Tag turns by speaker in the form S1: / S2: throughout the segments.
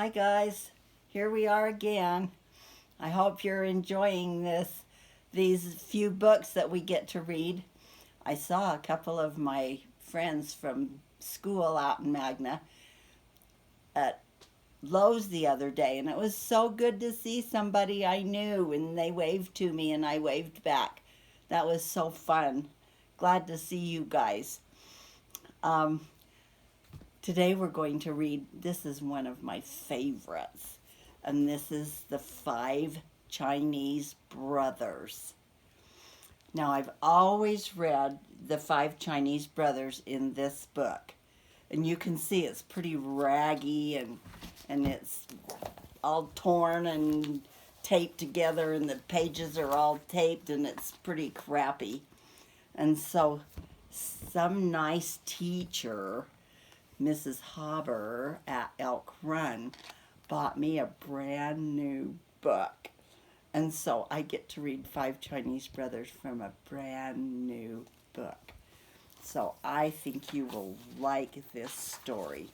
S1: Hi guys, here we are again. I hope you're enjoying these few books that we get to read. I saw a couple of my friends from school out in Magna at Lowe's the other day, and it was so good to see somebody I knew, and they waved to me and I waved back. That was so fun. Glad to see you guys. Um, Today we're going to read, this is one of my favorites, and this is The Five Chinese Brothers. Now, I've always read The Five Chinese Brothers in this book, and you can see it's pretty raggy and it's all torn and taped together, and the pages are all taped, and it's pretty crappy. And so some nice teacher, Mrs. Hobber at Elk Run, bought me a brand new book. And so I get to read Five Chinese Brothers from a brand new book. So I think you will like this story.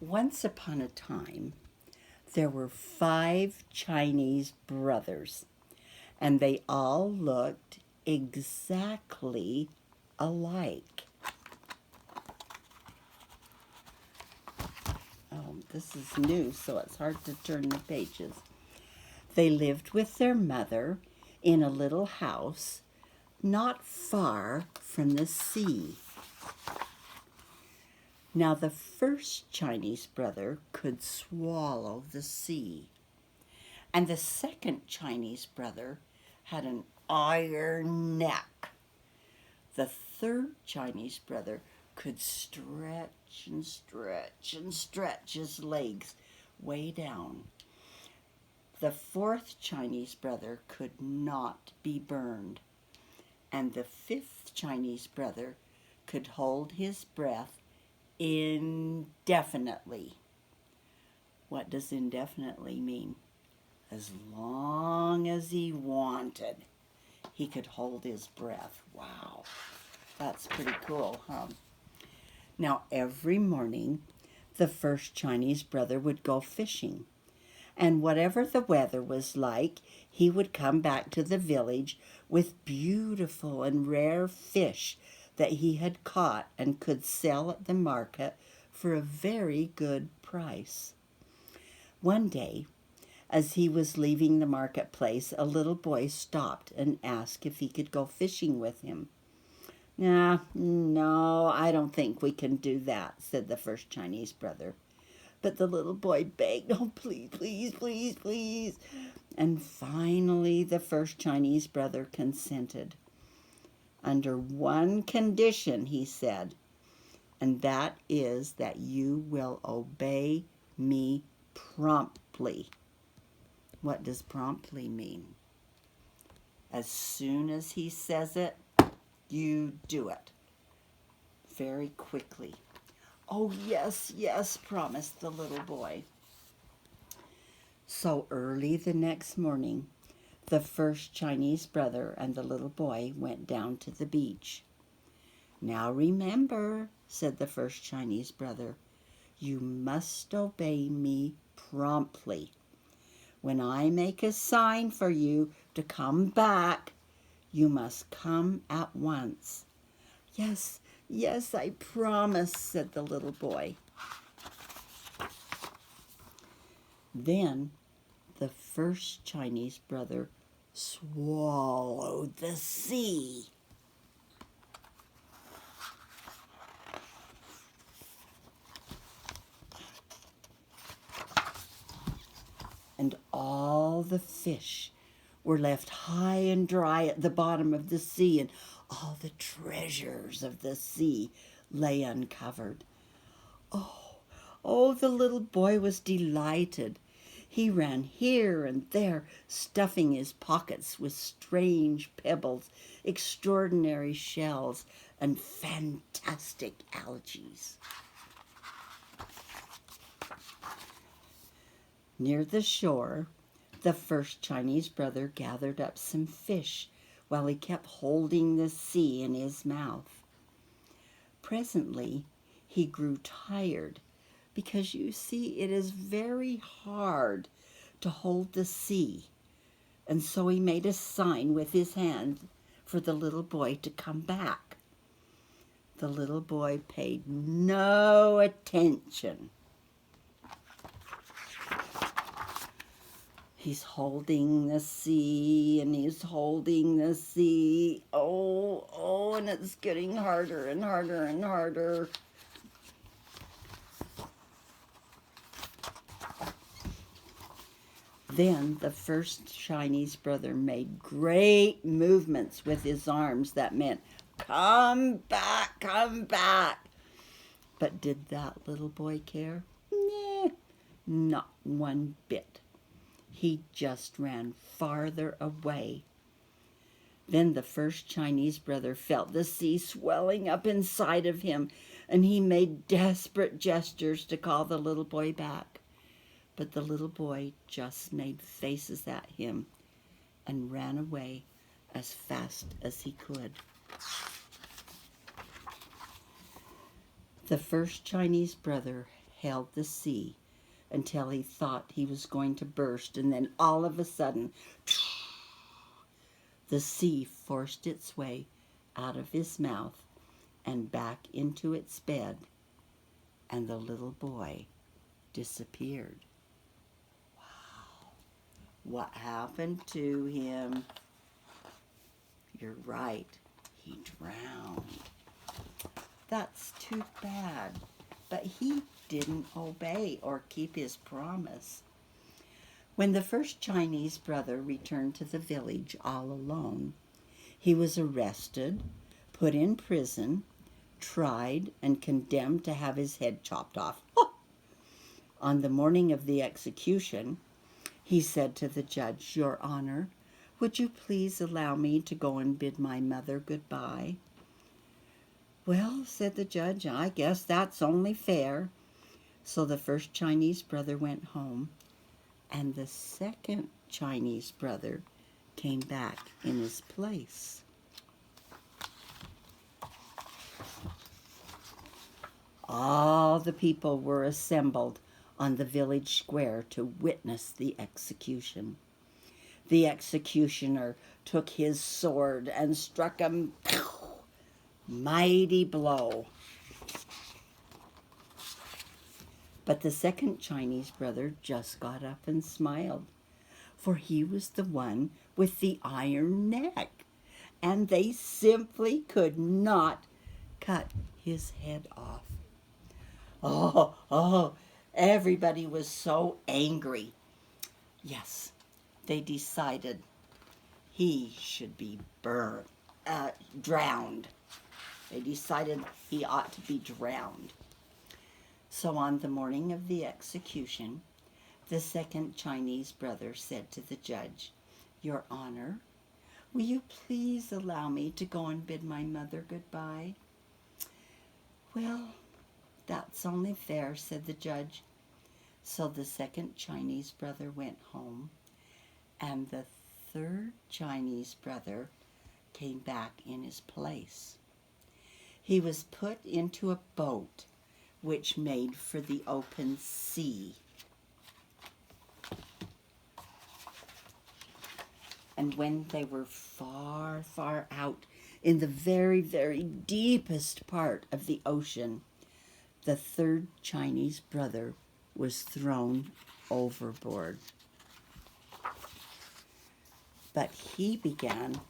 S1: Once upon a time, there were 5 Chinese brothers, and they all looked exactly alike. Oh, this is new, so it's hard to turn the pages. They lived with their mother in a little house not far from the sea. Now, the first Chinese brother could swallow the sea, and the second Chinese brother had an iron neck. The third Chinese brother could stretch and stretch and stretch his legs way down. The fourth Chinese brother could not be burned. And the fifth Chinese brother could hold his breath indefinitely. What does indefinitely mean? As long as he wanted, he could hold his breath. Wow, that's pretty cool, huh? Now, every morning, the first Chinese brother would go fishing. And whatever the weather was like, he would come back to the village with beautiful and rare fish that he had caught and could sell at the market for a very good price. One day, as he was leaving the marketplace, a little boy stopped and asked if he could go fishing with him. No, I don't think we can do that, said the first Chinese brother. But the little boy begged, oh, please, please, please, please. And finally, the first Chinese brother consented. Under one condition, he said, and that is that you will obey me promptly. What does promptly mean? As soon as he says it, you do it. Very quickly. Oh, yes, yes, promised the little boy. So early the next morning, the first Chinese brother and the little boy went down to the beach. Now remember, said the first Chinese brother, you must obey me promptly. When I make a sign for you to come back, you must come at once. Yes, yes, I promise, said the little boy. Then the first Chinese brother swallowed the sea. And all the fish were left high and dry at the bottom of the sea, and all the treasures of the sea lay uncovered. Oh, the little boy was delighted. He ran here and there, stuffing his pockets with strange pebbles, extraordinary shells, and fantastic algae. Near the shore, the first Chinese brother gathered up some fish while he kept holding the sea in his mouth. Presently, he grew tired because, you see, it is very hard to hold the sea, and so he made a sign with his hand for the little boy to come back. The little boy paid no attention. He's holding the sea, and he's holding the sea. Oh, and it's getting harder and harder and harder. Then the first Chinese brother made great movements with his arms that meant, "Come back, come back." But did that little boy care? Nah, not one bit. He just ran farther away. Then the first Chinese brother felt the sea swelling up inside of him, and he made desperate gestures to call the little boy back. But the little boy just made faces at him and ran away as fast as he could. The first Chinese brother held the sea until he thought he was going to burst, and then all of a sudden, the sea forced its way out of his mouth and back into its bed, and the little boy disappeared. Wow. What happened to him? You're right, he drowned. That's too bad, but he didn't obey or keep his promise. When the first Chinese brother returned to the village all alone, he was arrested, put in prison, tried, and condemned to have his head chopped off. On the morning of the execution, he said to the judge, "Your Honor, would you please allow me to go and bid my mother goodbye?" "Well," said the judge, "I guess that's only fair." So the first Chinese brother went home, and the second Chinese brother came back in his place. All the people were assembled on the village square to witness the execution. The executioner took his sword and struck a mighty blow. But the second Chinese brother just got up and smiled, for he was the one with the iron neck, and they simply could not cut his head off. Oh, everybody was so angry. Yes, they decided he should be drowned. They decided he ought to be drowned. So on the morning of the execution, the second Chinese brother said to the judge, "Your Honor, will you please allow me to go and bid my mother goodbye?" "Well, that's only fair," said the judge. So the second Chinese brother went home, and the third Chinese brother came back in his place. He was put into a boat which made for the open sea. And when they were far, far out in the very, very deepest part of the ocean, the third Chinese brother was thrown overboard. But he began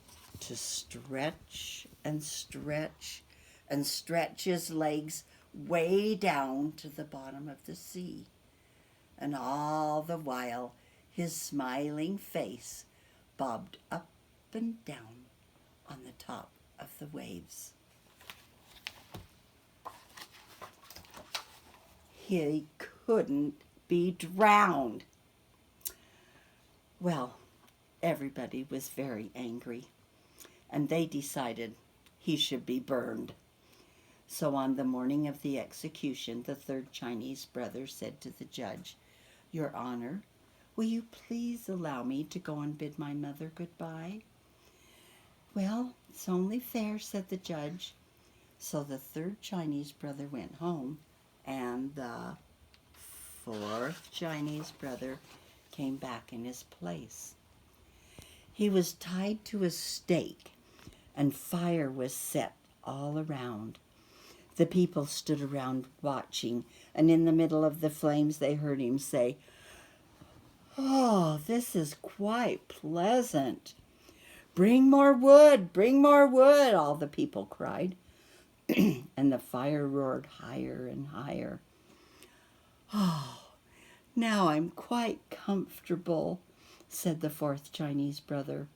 S1: to stretch and stretch and stretch his legs way down to the bottom of the sea. And all the while, his smiling face bobbed up and down on the top of the waves. He couldn't be drowned. Well, everybody was very angry, and they decided he should be burned. So on the morning of the execution, the third Chinese brother said to the judge, "Your Honor, will you please allow me to go and bid my mother goodbye?" Well, it's only fair, said the judge. So the third Chinese brother went home, and the fourth Chinese brother came back in his place. He was tied to a stake, and fire was set all around. The people stood around watching, and in the middle of the flames they heard him say, "Oh, this is quite pleasant. Bring more wood," all the people cried. And the fire roared higher and higher. "Oh, now I'm quite comfortable," said the fourth Chinese brother,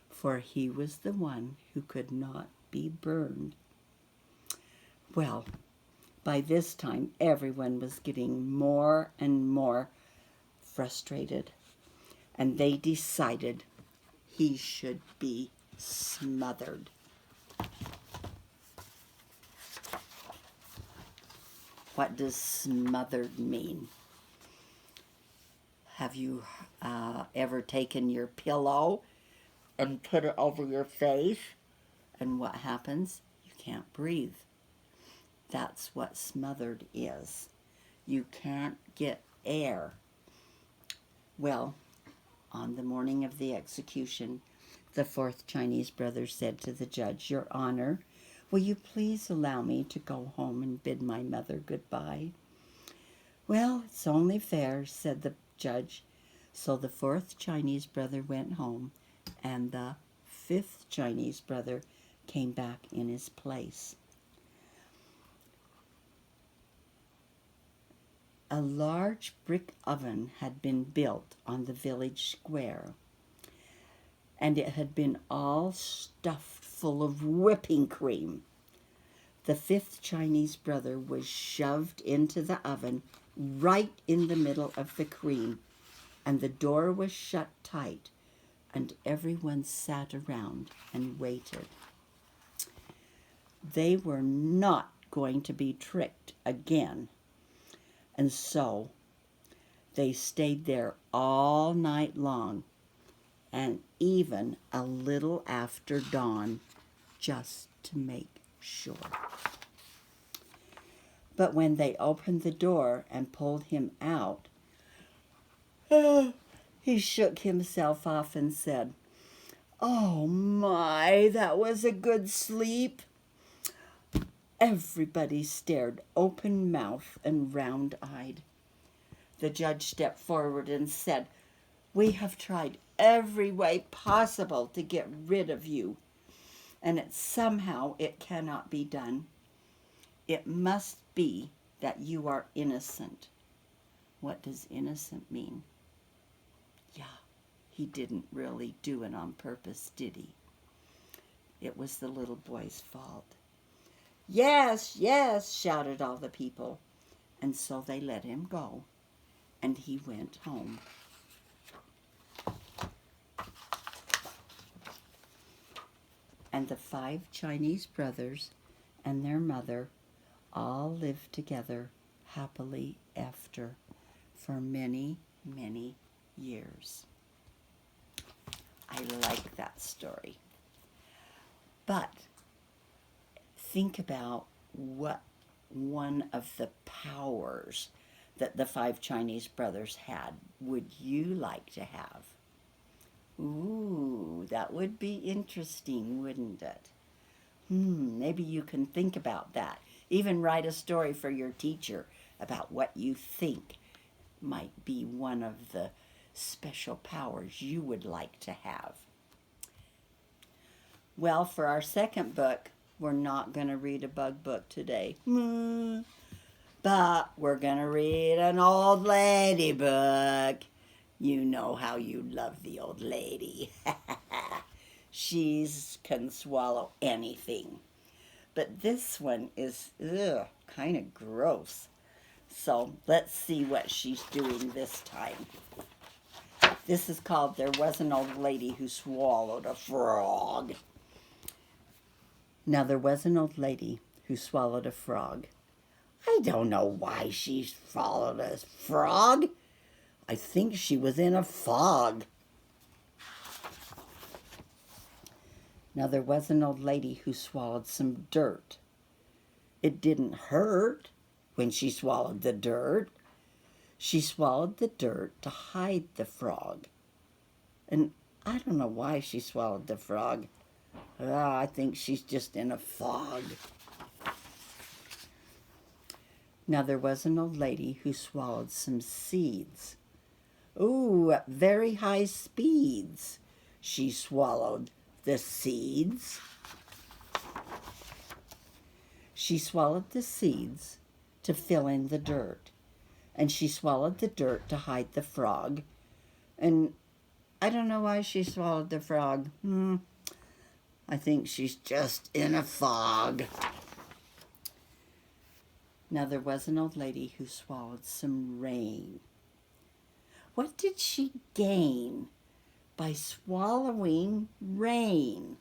S1: for he was the one who could not be burned. Well, by this time, everyone was getting more and more frustrated, and they decided he should be smothered. What does smothered mean? Have you ever taken your pillow and put it over your face? And what happens? You can't breathe. That's what smothered is. You can't get air. Well, on the morning of the execution, the fourth Chinese brother said to the judge, "Your Honor, will you please allow me to go home and bid my mother goodbye?" "Well, it's only fair," said the judge. So the fourth Chinese brother went home, and the fifth Chinese brother came back in his place. A large brick oven had been built on the village square, and it had been all stuffed full of whipping cream. The fifth Chinese brother was shoved into the oven right in the middle of the cream, and the door was shut tight, and everyone sat around and waited. They were not going to be tricked again, and so they stayed there all night long, and even a little after dawn, just to make sure. But when they opened the door and pulled him out, he shook himself off and said, "Oh my, that was a good sleep." Everybody stared open-mouthed and round-eyed. The judge stepped forward and said, "We have tried every way possible to get rid of you, and somehow it cannot be done. It must be that you are innocent." What does innocent mean? Yeah, he didn't really do it on purpose, did he? It was the little boy's fault. "Yes, yes," shouted all the people. And so they let him go, and he went home. And the 5 Chinese brothers and their mother all lived together happily after for many, many years. I like that story. But think about what one of the powers that the 5 Chinese brothers had would you like to have? Ooh, that would be interesting, wouldn't it? Maybe you can think about that. Even write a story for your teacher about what you think might be one of the special powers you would like to have. Well, for our second book, we're not going to read a bug book today. But we're going to read an old lady book. You know how you love the old lady. She can swallow anything. But this one is kind of gross. So let's see what she's doing this time. This is called There Was an Old Lady Who Swallowed a Frog. Now, there was an old lady who swallowed a frog. I don't know why she swallowed a frog. I think she was in a fog. Now there was an old lady who swallowed some dirt. It didn't hurt when she swallowed the dirt. She swallowed the dirt to hide the frog. And I don't know why she swallowed the frog. I think she's just in a fog. Now there was an old lady who swallowed some seeds. Ooh, at very high speeds. She swallowed the seeds. She swallowed the seeds to fill in the dirt. And she swallowed the dirt to hide the frog. And I don't know why she swallowed the frog. I think she's just in a fog. Now there was an old lady who swallowed some rain. What did she gain by swallowing rain?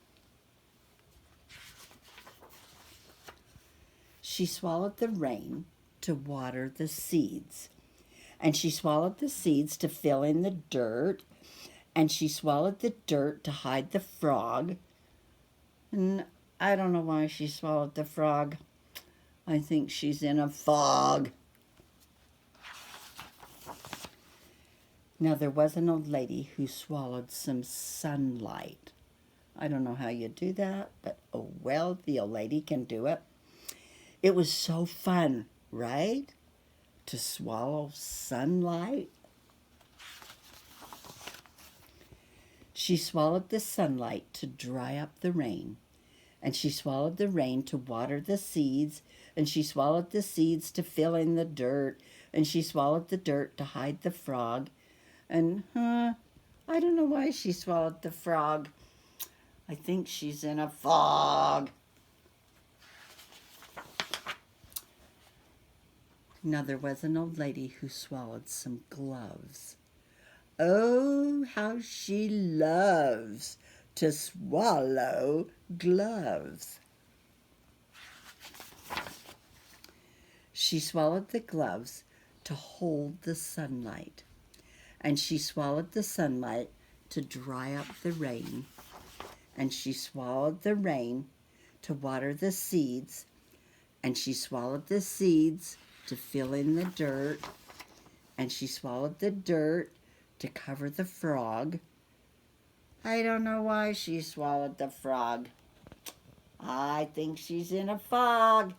S1: She swallowed the rain to water the seeds. And she swallowed the seeds to fill in the dirt. And she swallowed the dirt to hide the frog. And I don't know why she swallowed the frog. I think she's in a fog. Now there was an old lady who swallowed some sunlight. I don't know how you do that, but oh well, the old lady can do it. It was so fun, right? To swallow sunlight. She swallowed the sunlight to dry up the rain, and she swallowed the rain to water the seeds, and she swallowed the seeds to fill in the dirt, and she swallowed the dirt to hide the frog. And I don't know why she swallowed the frog. I think she's in a fog. Now there was an old lady who swallowed some gloves. Oh, how she loves to swallow gloves. She swallowed the gloves to hold the sunlight. And she swallowed the sunlight to dry up the rain. And she swallowed the rain to water the seeds. And she swallowed the seeds to fill in the dirt. And she swallowed the dirt to cover the frog. I don't know why she swallowed the frog. I think she's in a fog.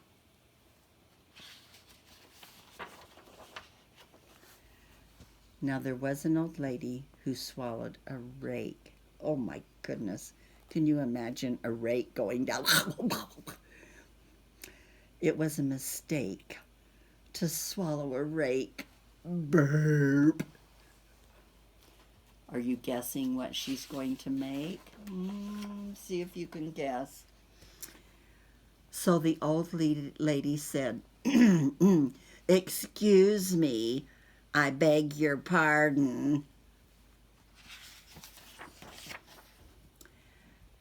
S1: Now there was an old lady who swallowed a rake. Oh my goodness. Can you imagine a rake going down? It was a mistake to swallow a rake. Burp. Are you guessing what she's going to make? See if you can guess. So the old lady said, "Excuse me, I beg your pardon."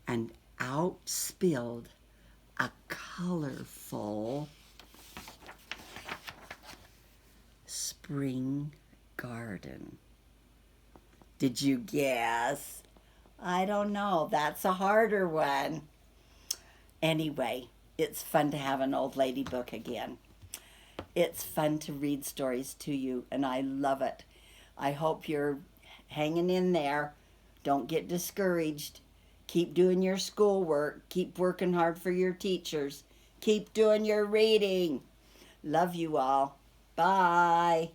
S1: And out spilled a colorful spring garden. Did you guess? I don't know. That's a harder one. Anyway, it's fun to have an old lady book again. It's fun to read stories to you, and I love it. I hope you're hanging in there. Don't get discouraged. Keep doing your schoolwork. Keep working hard for your teachers. Keep doing your reading. Love you all. Bye.